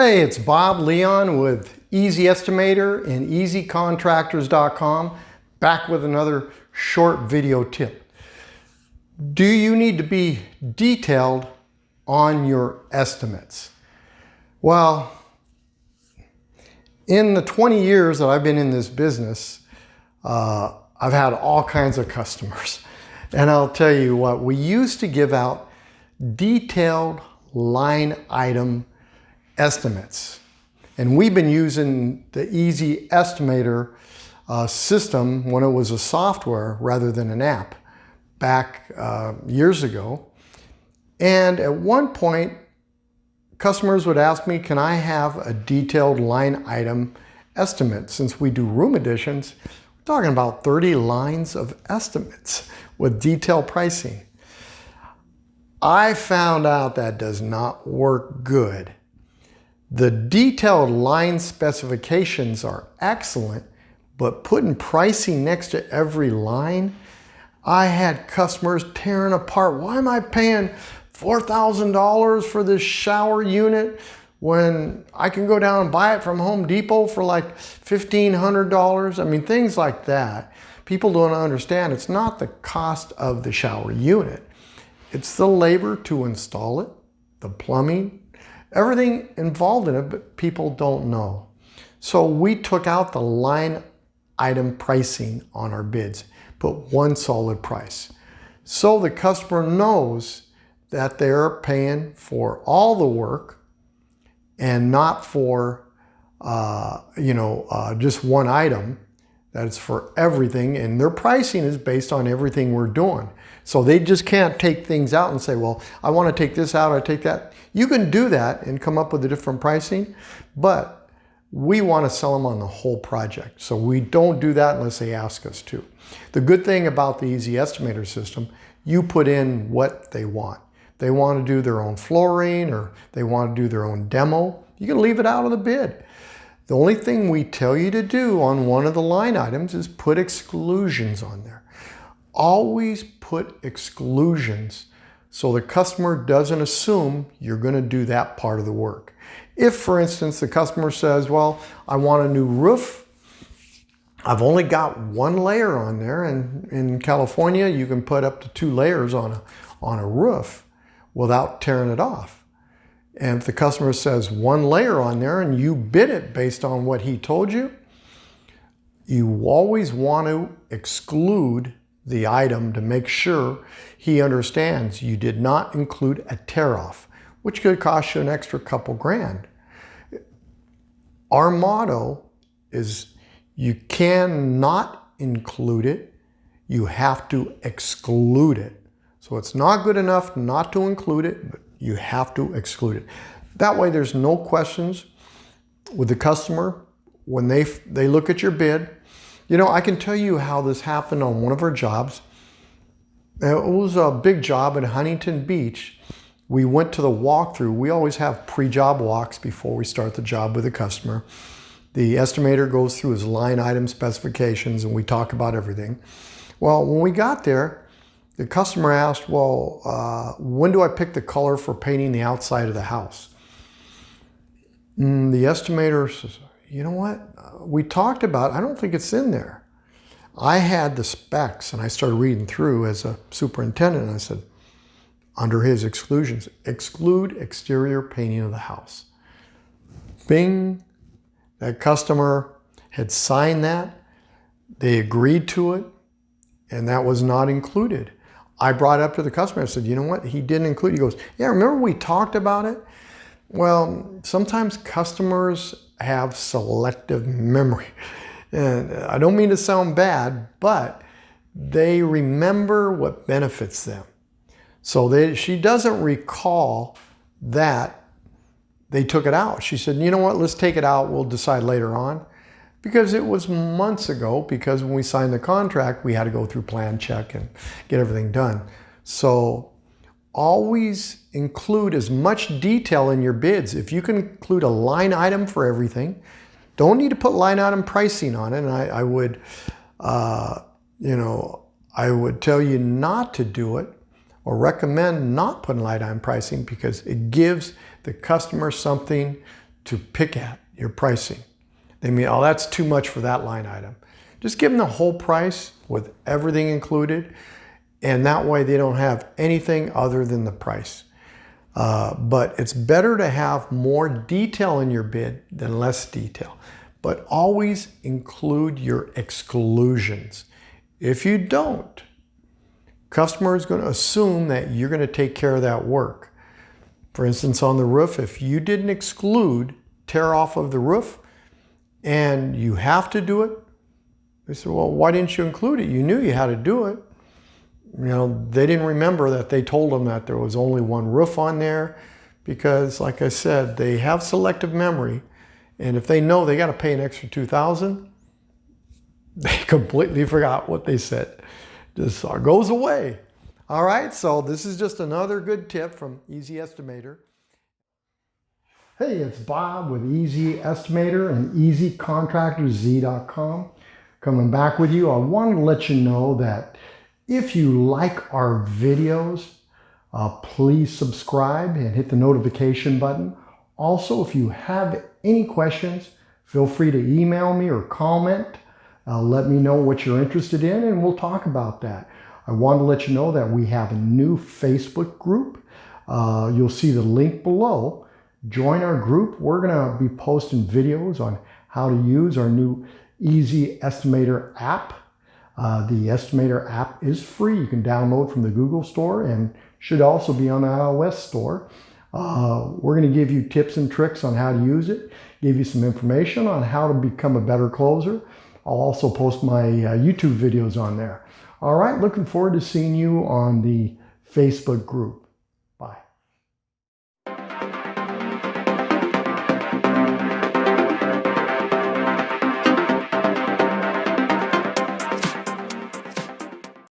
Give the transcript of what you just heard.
Hey, it's Bob Leon with Easy Estimator and EasyContractors.com, back with another short video tip. Do you need to be detailed on your estimates? Well, in the 20 years that I've been in this business, I've had all kinds of customers. And I'll tell you what, we used to give out detailed line item estimates. And we've been using the Easy Estimator system when it was a software rather than an app back years ago. And at one point, customers would ask me, can I have a detailed line item estimate? Since we do room additions, we're talking about 30 lines of estimates with detailed pricing. I found out that does not work good. The detailed line specifications are excellent, but putting pricing next to every line, I had customers tearing apart. Why am I paying $4,000 for this shower unit when I can go down and buy it from Home Depot for like $1,500? I mean, things like that. People don't understand it's not the cost of the shower unit. It's the labor to install it, the plumbing, everything involved in it, but people don't know. So we took out the line item pricing on our bids, put one solid price. So the customer knows that they're paying for all the work and not for just one item, that it's for everything, and their pricing is based on everything we're doing. So they just can't take things out and say, well, I want to take this out, I take that. You can do that and come up with a different pricing, but we want to sell them on the whole project. So we don't do that unless they ask us to. The good thing about the Easy Estimator system, you put in what they want. They want to do their own flooring or they want to do their own demo, you can leave it out of the bid. The only thing we tell you to do on one of the line items is put exclusions on there. Always put exclusions so the customer doesn't assume you're going to do that part of the work. If, for instance, the customer says, well, I want a new roof, I've only got one layer on there, and in California you can put up to 2 layers on a roof without tearing it off. And if the customer says one layer on there and you bid it based on what he told you, you always want to exclude the item to make sure he understands you did not include a tear off, which could cost you an extra couple grand. Our motto is you cannot include it, you have to exclude it. So it's not good enough not to include it, but you have to exclude it. That way there's no questions with the customer when they look at your bid. You know, I can tell you how this happened on one of our jobs. It was a big job in Huntington Beach. We went to the walkthrough. We always have pre-job walks before we start the job with the customer. The estimator goes through his line item specifications and we talk about everything. Well, when we got there, the customer asked, well, when do I pick the color for painting the outside of the house? The estimator says, you know what? We talked about, I don't think it's in there. I had the specs and I started reading through as a superintendent and I said, under his exclusions, exclude exterior painting of the house. Bing, that customer had signed that, they agreed to it, and that was not included. I brought it up to the customer, I said, you know what, he didn't include it. He goes, yeah, remember we talked about it? Well, sometimes customers have selective memory. And I don't mean to sound bad, but they remember what benefits them. So she doesn't recall that they took it out. She said, you know what, let's take it out, we'll decide later on. Because it was months ago, because when we signed the contract, we had to go through plan check and get everything done. So always include as much detail in your bids. If you can include a line item for everything, don't need to put line item pricing on it. And I would tell you not to do it or recommend not putting line item pricing because it gives the customer something to pick at your pricing. They mean, oh, that's too much for that line item. Just give them the whole price with everything included, and that way they don't have anything other than the price. But it's better to have more detail in your bid than less detail. But always include your exclusions. If you don't, customer is going to assume that you're going to take care of that work. For instance, on the roof, if you didn't exclude tear off of the roof and you have to do it, they said, well, why didn't you include it? You knew you had to do it. You know, they didn't remember that they told them that there was only one roof on there because, like I said, they have selective memory. And if they know they got to pay an extra $2,000, they completely forgot what they said. Just goes away. All right, so this is just another good tip from Easy Estimator. Hey, it's Bob with Easy Estimator and EasyContractorZ.com. Coming back with you. I wanted to let you know that if you like our videos, please subscribe and hit the notification button. Also, if you have any questions, feel free to email me or comment. Let me know what you're interested in and we'll talk about that. I wanted to let you know that we have a new Facebook group. You'll see the link below. Join our group. We're going to be posting videos on how to use our new Easy Estimator app. The Estimator app is free. You can download from the Google Store and should also be on the iOS store. We're going to give you tips and tricks on how to use it, give you some information on how to become a better closer. I'll also post my YouTube videos on there. All right, looking forward to seeing you on the Facebook group.